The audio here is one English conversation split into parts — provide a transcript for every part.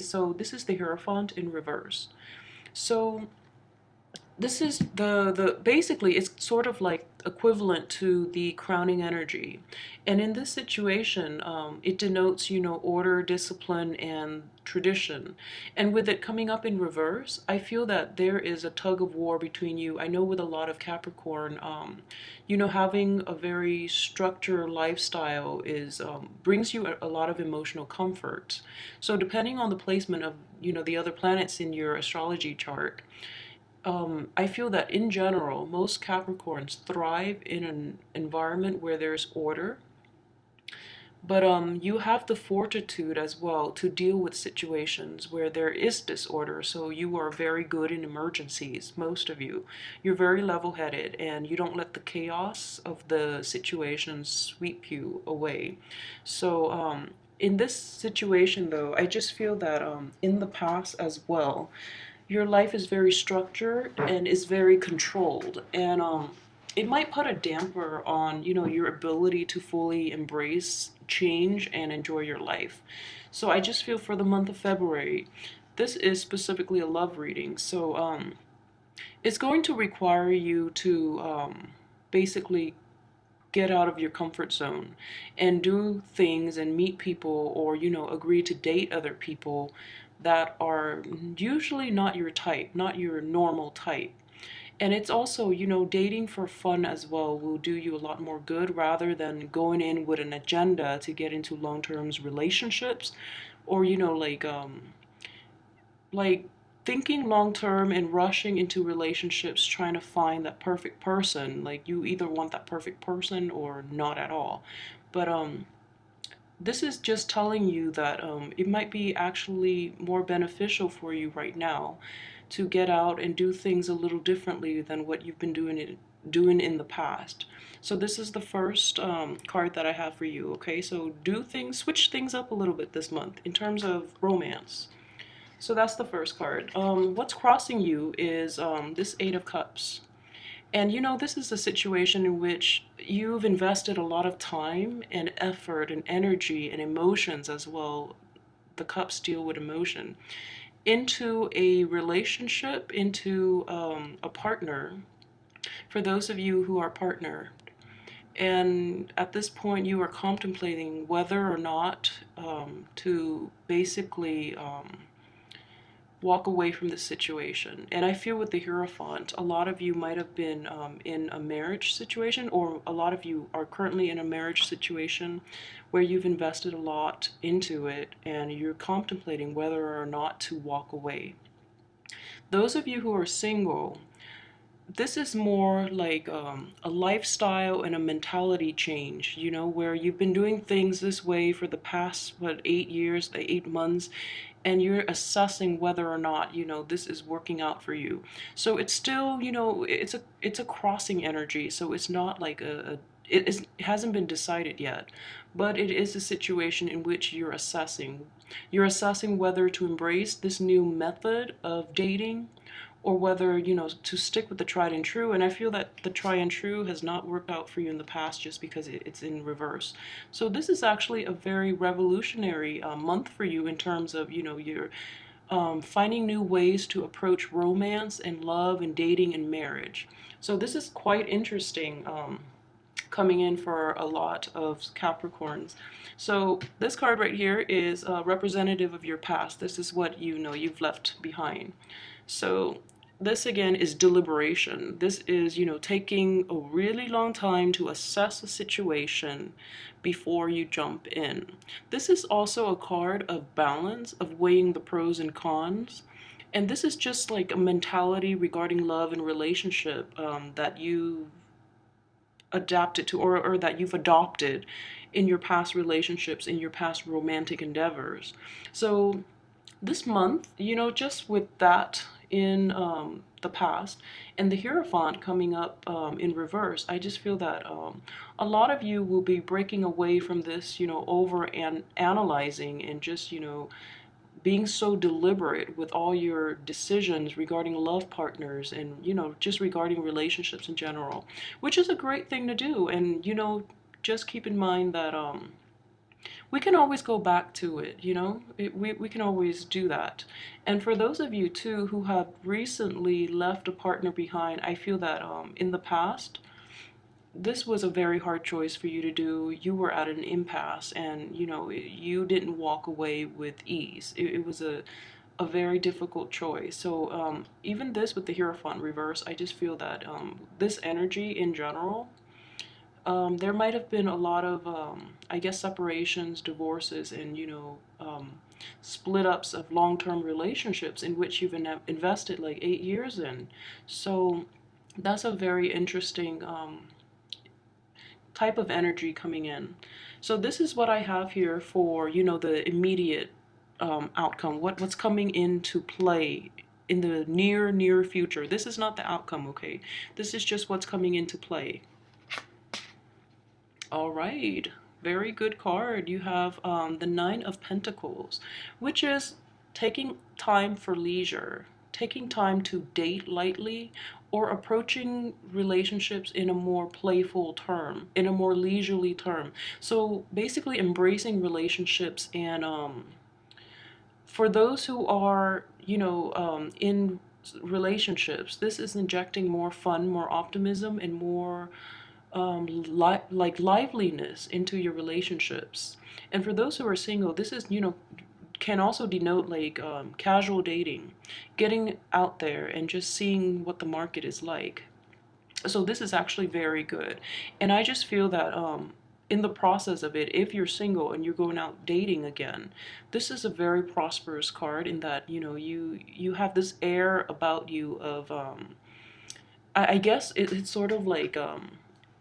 so this is the Hierophant in reverse. So this is the basically it's sort of like equivalent to the crowning energy, and in this situation it denotes, you know, order, discipline, and tradition. And with it coming up in reverse, I feel that there is a tug of war between you. I know with a lot of Capricorn, you know, having a very structured lifestyle is brings you a lot of emotional comfort. So depending on the placement of, you know, the other planets in your astrology chart, I feel that in general, most Capricorns thrive in an environment where there's order, but you have the fortitude as well to deal with situations where there is disorder. So you are very good in emergencies, most of you. You're very level-headed and you don't let the chaos of the situation sweep you away. So in this situation though, I just feel that in the past as well, your life is very structured and is very controlled, and it might put a damper on, you know, your ability to fully embrace change and enjoy your life. So I just feel for the month of February, this is specifically a love reading, so it's going to require you to basically get out of your comfort zone and do things and meet people, or, you know, agree to date other people that are usually not your type, not your normal type. And it's also, you know, dating for fun as well will do you a lot more good rather than going in with an agenda to get into long-term relationships, or, you know, like thinking long term and rushing into relationships trying to find that perfect person. Like you either want that perfect person or not at all. But this is just telling you that it might be actually more beneficial for you right now to get out and do things a little differently than what you've been doing in the past. So this is the first card that I have for you. Okay, so do things, switch things up a little bit this month in terms of romance. So that's the first card. What's crossing you is this Eight of Cups. And you know, this is a situation in which you've invested a lot of time and effort and energy and emotions as well. The cups deal with emotion into a relationship, into a partner. For those of you who are partnered, and at this point you are contemplating whether or not to basically walk away from the situation. And I feel with the Hierophant, a lot of you might have been in a marriage situation, or a lot of you are currently in a marriage situation where you've invested a lot into it and you're contemplating whether or not to walk away. Those of you who are single, this is more like a lifestyle and a mentality change, you know, where you've been doing things this way for the past, what, 8 years, 8 months, and you're assessing whether or not, you know, this is working out for you. So it's still, you know, it's a crossing energy, so it's not like it hasn't been decided yet, but it is a situation in which you're assessing. You're assessing whether to embrace this new method of dating or whether, you know, to stick with the tried and true. And I feel that the tried and true has not worked out for you in the past just because it's in reverse. So this is actually a very revolutionary month for you in terms of, you know, you're finding new ways to approach romance and love and dating and marriage. So this is quite interesting coming in for a lot of Capricorns. So this card right here is representative of your past. This is what, you know, you've left behind. So this again is deliberation. This is, you know, taking a really long time to assess a situation before you jump in. This is also a card of balance, of weighing the pros and cons. And this is just like a mentality regarding love and relationship that you adapted to, or that you've adopted in your past relationships, in your past romantic endeavors. So this month, you know, just with that in the past and the Hierophant coming up in reverse, I just feel that a lot of you will be breaking away from this, you know, over and analyzing and just, you know, being so deliberate with all your decisions regarding love partners and, you know, just regarding relationships in general, which is a great thing to do. And, you know, just keep in mind that we can always go back to it, you know? We can always do that. And for those of you too who have recently left a partner behind, I feel that in the past, this was a very hard choice for you to do. You were at an impasse, and you know, you didn't walk away with ease. It was a very difficult choice. So even this with the Hierophant reverse, I just feel that this energy in general, there might have been a lot of, I guess, separations, divorces, and, you know, split ups of long term relationships in which you've invested like 8 years in. So that's a very interesting type of energy coming in. So this is what I have here for, you know, the immediate outcome, what's coming into play in the near future. This is not the outcome, okay? This is just what's coming into play. All right, very good card. You have the Nine of Pentacles, which is taking time for leisure, taking time to date lightly, or approaching relationships in a more playful term, in a more leisurely term. So basically embracing relationships, and for those who are, you know, in relationships, this is injecting more fun, more optimism, and more like liveliness into your relationships. And for those who are single, this is, you know, can also denote like casual dating, getting out there and just seeing what the market is like. So this is actually very good. And I just feel that in the process of it, if you're single and you're going out dating again, this is a very prosperous card in that, you know, you have this air about you of I guess it's sort of like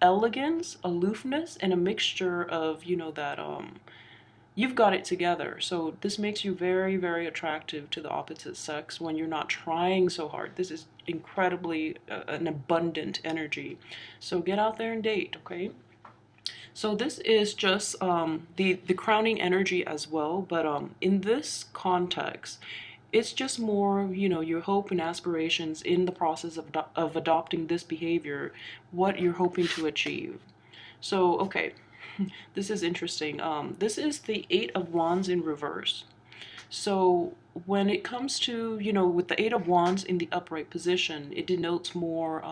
elegance, aloofness, and a mixture of, you know, that you've got it together. So this makes you very, very attractive to the opposite sex when you're not trying so hard. This is incredibly an abundant energy. So get out there and date, okay? So this is just the crowning energy as well, but in this context, it's just more, you know, your hope and aspirations in the process of adopting this behavior, what you're hoping to achieve. So, okay, this is interesting. This is the Eight of Wands in reverse. So when it comes to, you know, with the Eight of Wands in the upright position, it denotes more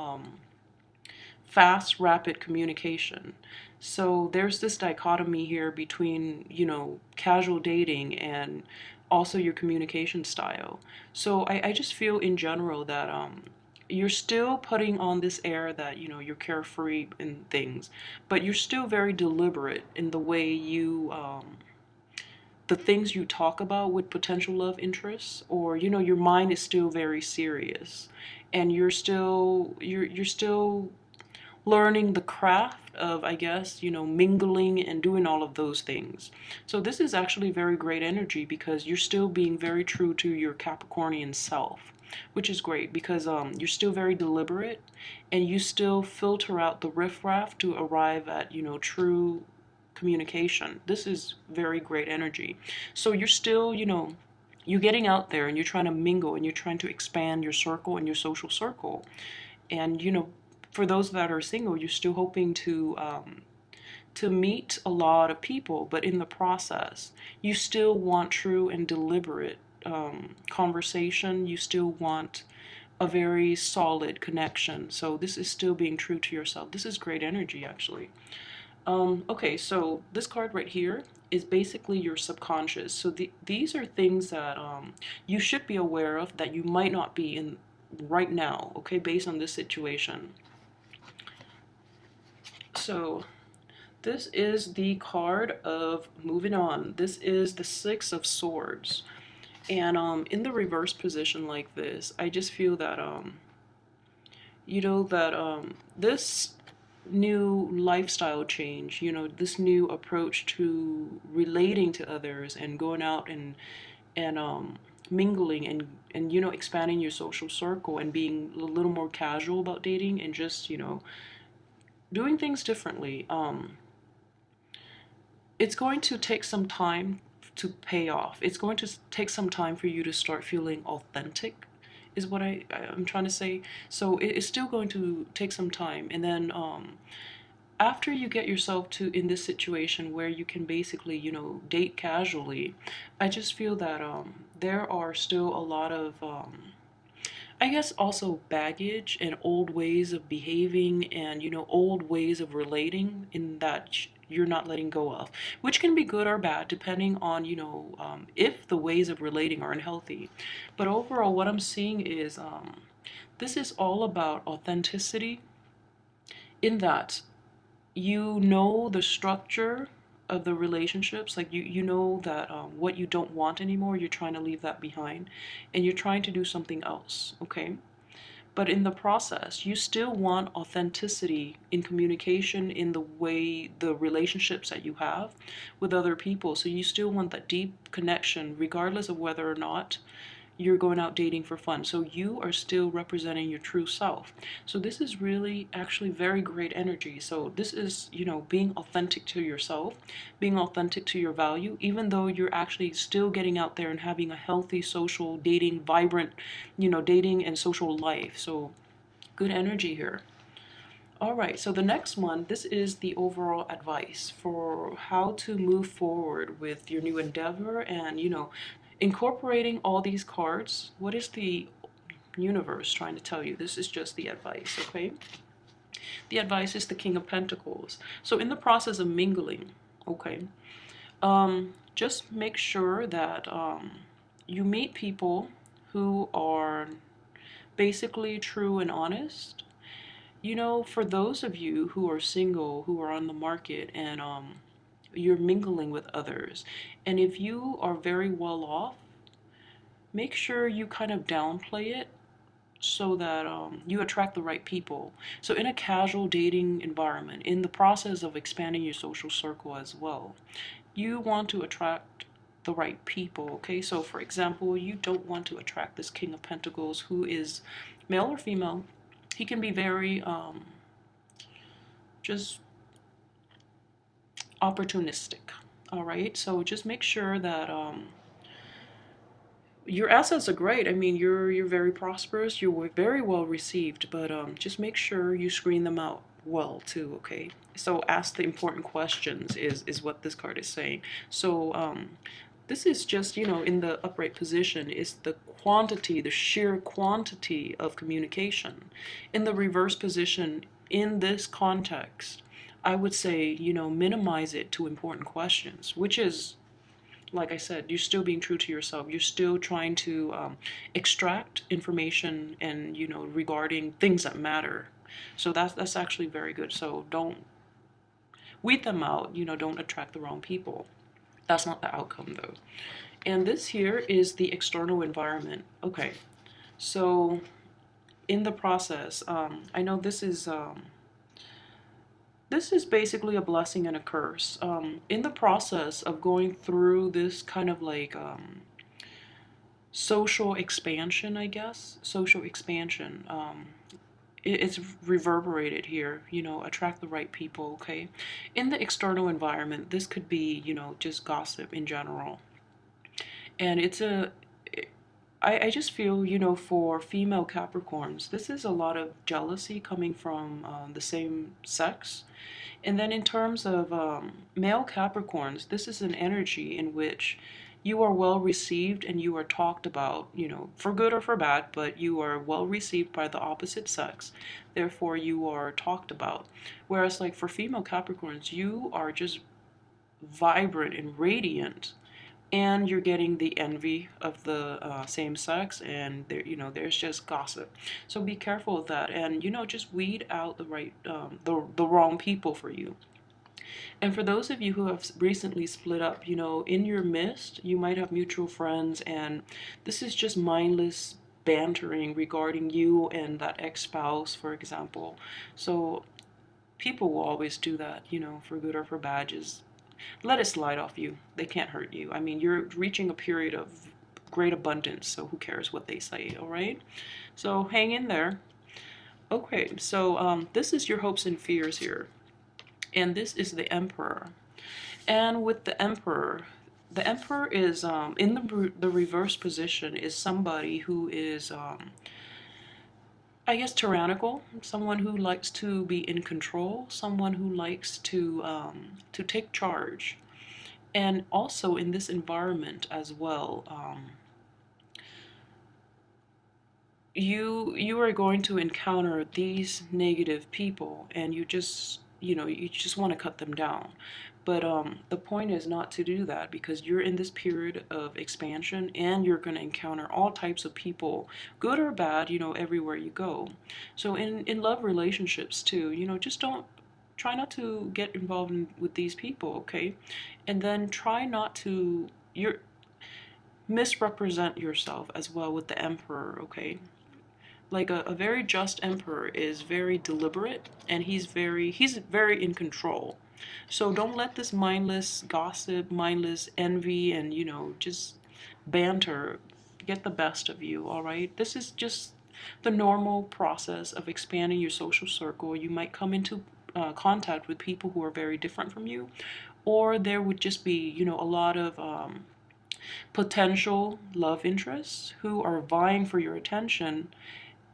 fast, rapid communication. So there's this dichotomy here between, you know, casual dating and also your communication style. So I just feel in general that you're still putting on this air that, you know, you're carefree and things, but you're still very deliberate in the way you the things you talk about with potential love interests, or, you know, your mind is still very serious, and you're still learning the craft of, I guess, you know, mingling and doing all of those things. So this is actually very great energy because you're still being very true to your Capricornian self, which is great because you're still very deliberate, and you still filter out the riffraff to arrive at, you know, true communication. This is very great energy. So you're still, you know, you're getting out there and you're trying to mingle and you're trying to expand your circle and your social circle. And, you know, for those that are single, you're still hoping to meet a lot of people, but in the process, you still want true and deliberate conversation. You still want a very solid connection. So this is still being true to yourself. This is great energy, actually. Okay, so this card right here is basically your subconscious. So these are things that you should be aware of that you might not be in right now, okay, based on this situation. So this is the card of moving on. This is the Six of Swords. And in the reverse position like this, I just feel that you know, that this new lifestyle change, you know, this new approach to relating to others and going out and mingling and you know, expanding your social circle and being a little more casual about dating and just, you know, doing things differently. It's going to take some time to pay off. It's going to take some time for you to start feeling authentic, is what I'm trying to say. So it's still going to take some time. And then after you get yourself to in this situation where you can basically, you know, date casually, I just feel that there are still a lot of I guess also baggage and old ways of behaving and, you know, old ways of relating in that you're not letting go of, which can be good or bad depending on, you know, if the ways of relating are unhealthy. But overall, what I'm seeing is this is all about authenticity, in that you know the structure of the relationships, like you know that what you don't want anymore, you're trying to leave that behind and you're trying to do something else, okay? But in the process, you still want authenticity in communication, in the way the relationships that you have with other people. So you still want that deep connection regardless of whether or not you're going out dating for fun. So you are still representing your true self. So this is really actually very great energy. So this is, you know, being authentic to yourself, being authentic to your value, even though you're actually still getting out there and having a healthy social dating, vibrant, you know, dating and social life. So good energy here. All right, so the next one, this is the overall advice for how to move forward with your new endeavor and, you know, incorporating all these cards. What is the universe trying to tell you? This is just the advice, okay? The advice is the King of Pentacles. So in the process of mingling, okay, just make sure that you meet people who are basically true and honest. You know, for those of you who are single, who are on the market, and you're mingling with others, and if you are very well off, make sure you kind of downplay it so that you attract the right people. So in a casual dating environment, in the process of expanding your social circle as well, you want to attract the right people, okay? So for example, you don't want to attract this King of Pentacles who is male or female. He can be very just opportunistic, all right? So just make sure that your assets are great. I mean, you're very prosperous. You're very well received, but just make sure you screen them out well too. Okay. So ask the important questions is what this card is saying. So this is just, you know, in the upright position is the quantity, the sheer quantity of communication. In the reverse position, in this context, I would say, you know, minimize it to important questions, which is, like I said, you're still being true to yourself. You're still trying to extract information and, you know, regarding things that matter. So that's actually very good. So don't weed them out. You know, don't attract the wrong people. That's not the outcome though. And this here is the external environment. Okay, so in the process, I know this is basically a blessing and a curse. In the process of going through this kind of like social expansion, I guess, social expansion, it's reverberated here, you know, attract the right people, okay? In the external environment, this could be, you know, just gossip in general. And I just feel, you know, for female Capricorns, this is a lot of jealousy coming from the same sex. And then in terms of male Capricorns, this is an energy in which you are well received and you are talked about, you know, for good or for bad, but you are well received by the opposite sex. Therefore, you are talked about. Whereas, like for female Capricorns, you are just vibrant and radiant, and you're getting the envy of the same sex, and there, you know, there's just gossip. So be careful of that, and, you know, just weed out the right the wrong people for you. And for those of you who have recently split up, you know, in your midst you might have mutual friends, and this is just mindless bantering regarding you and that ex-spouse, for example. So people will always do that, you know, for good or for bad. Just let it slide off you. They can't hurt you. I mean, you're reaching a period of great abundance, so who cares what they say, all right? So hang in there. Okay, so this is your hopes and fears here. And this is the Emperor. And with the Emperor is in the reverse position is somebody who is I guess, tyrannical, someone who likes to be in control, someone who likes to take charge. And also in this environment as well, you are going to encounter these negative people, and you just want to cut them down. But the point is not to do that, because you're in this period of expansion, and you're going to encounter all types of people, good or bad, everywhere you go. So in love relationships too, just don't try not to get involved with these people, okay? And then try not to you're misrepresent yourself as well with the emperor, okay? Like a very just emperor is very deliberate, and he's very in control. So don't let this mindless gossip, mindless envy, and just banter get the best of you. All right, this is just the normal process of expanding your social circle. You might come into contact with people who are very different from you, or there would just be a lot of potential love interests who are vying for your attention,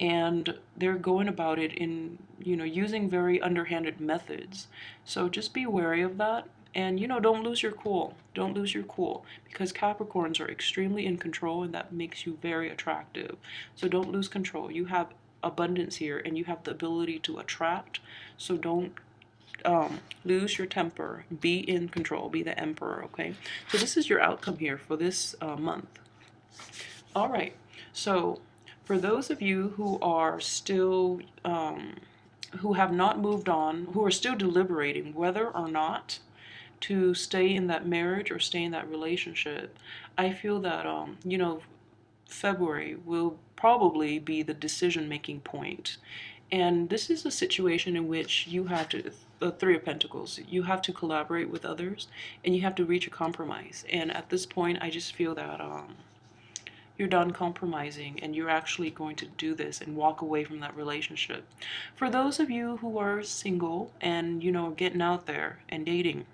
and they're going about it in using very underhanded methods. So just be wary of that, and don't lose your cool. Don't lose your cool, because Capricorns are extremely in control, and that makes you very attractive. So don't lose control. You have abundance here, and you have the ability to attract. So don't lose your temper. Be in control. Be the emperor. Okay, so this is your outcome here for this month. All right, so for those of you who are still, who have not moved on, who are still deliberating whether or not to stay in that marriage or stay in that relationship, I feel that, February will probably be the decision making point. And this is a situation in which you have to, the Three of Pentacles, you have to collaborate with others, and you have to reach a compromise. And at this point, I just feel that you're done compromising, and you're actually going to do this and walk away from that relationship. For those of you who are single and getting out there and dating,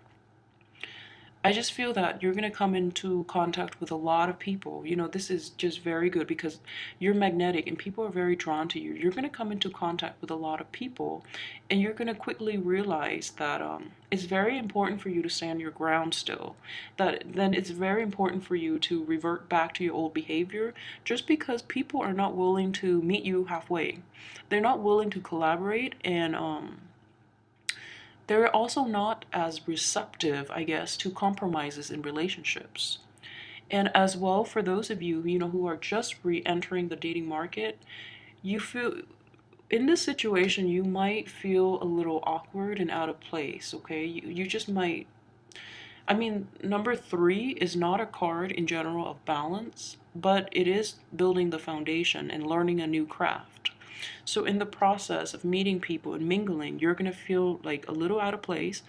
I just feel that you're going to come into contact with a lot of people. This is just very good, because you're magnetic and people are very drawn to you. You're going to come into contact with a lot of people, and you're going to quickly realize that it's very important for you to stand your ground still. That then it's very important for you to revert back to your old behavior, just because people are not willing to meet you halfway. They're not willing to collaborate, and they're also not as receptive, I guess, to compromises in relationships. And as well, for those of you, who are just re-entering the dating market, you feel in this situation, you might feel a little awkward and out of place, okay? You just might. I mean, number three is not a card in general of balance, but it is building the foundation and learning a new craft. So in the process of meeting people and mingling, you're going to feel like a little out of place,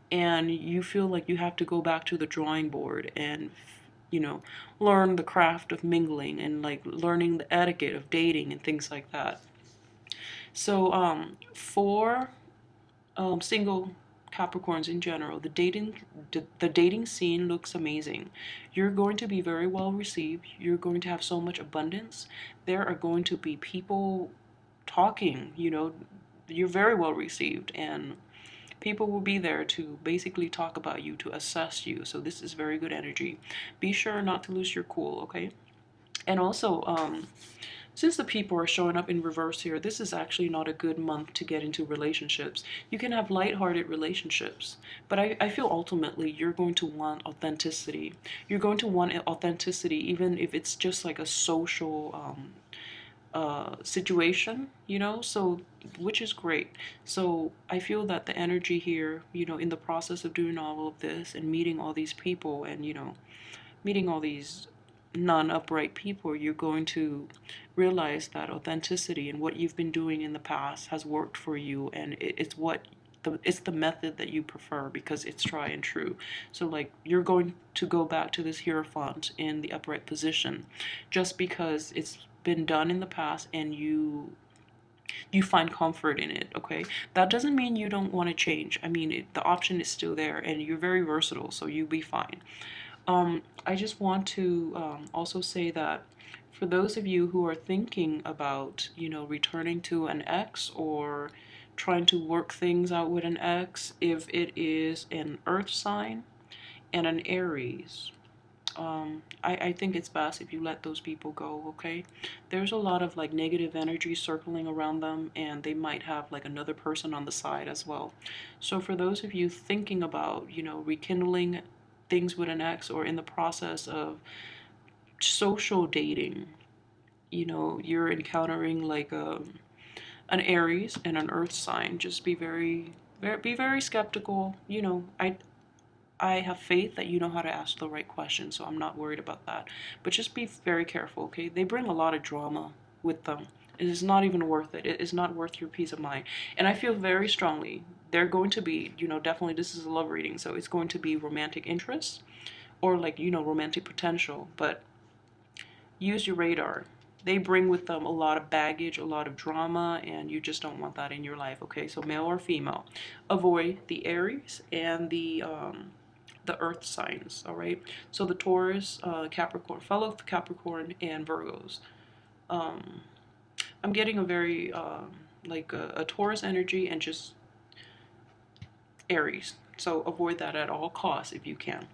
and you feel like you have to go back to the drawing board and learn the craft of mingling, and like learning the etiquette of dating and things like that. So for single Capricorns in general, the dating scene looks amazing. You're going to be very well received. You're going to have so much abundance. There are going to be people talking, you're very well received, and people will be there to basically talk about you, to assess you. So this is very good energy. Be sure not to lose your cool, okay? And also, since the people are showing up in reverse here, this is actually not a good month to get into relationships. You can have lighthearted relationships, but I feel ultimately you're going to want authenticity. You're going to want authenticity, even if it's just like a social situation, so, which is great. So I feel that the energy here, in the process of doing all of this and meeting all these people, and meeting all these non-upright people, you're going to realize that authenticity and what you've been doing in the past has worked for you, and it's the method that you prefer, because it's try and true. So like, you're going to go back to this Hierophant in the upright position just because it's been done in the past, and you find comfort in it, okay? That doesn't mean you don't want to change. I mean, the option is still there, and you're very versatile, so you'll be fine. I just want to also say that For those of you who are thinking about, returning to an ex or trying to work things out with an ex, if it is an earth sign and an Aries, I think it's best if you let those people go, okay? There's a lot of like negative energy circling around them, and they might have like another person on the side as well. So for those of you thinking about, rekindling things with an ex or in the process of social dating, you're encountering like an Aries and an earth sign, just be very skeptical. I have faith that you know how to ask the right questions, so I'm not worried about that. But just be very careful, okay? They bring a lot of drama with them. It is not even worth it. It is not worth your peace of mind. And I feel very strongly they're going to be, definitely this is a love reading, so it's going to be romantic interest or like, romantic potential. But use your radar. They bring with them a lot of baggage, a lot of drama, and you just don't want that in your life, okay? So male or female. Avoid the Aries and the earth signs, all right? So the Taurus, Capricorn, fellow Capricorn, and Virgos. Um, I'm getting a very, like a Taurus energy and just Aries. So avoid that at all costs if you can.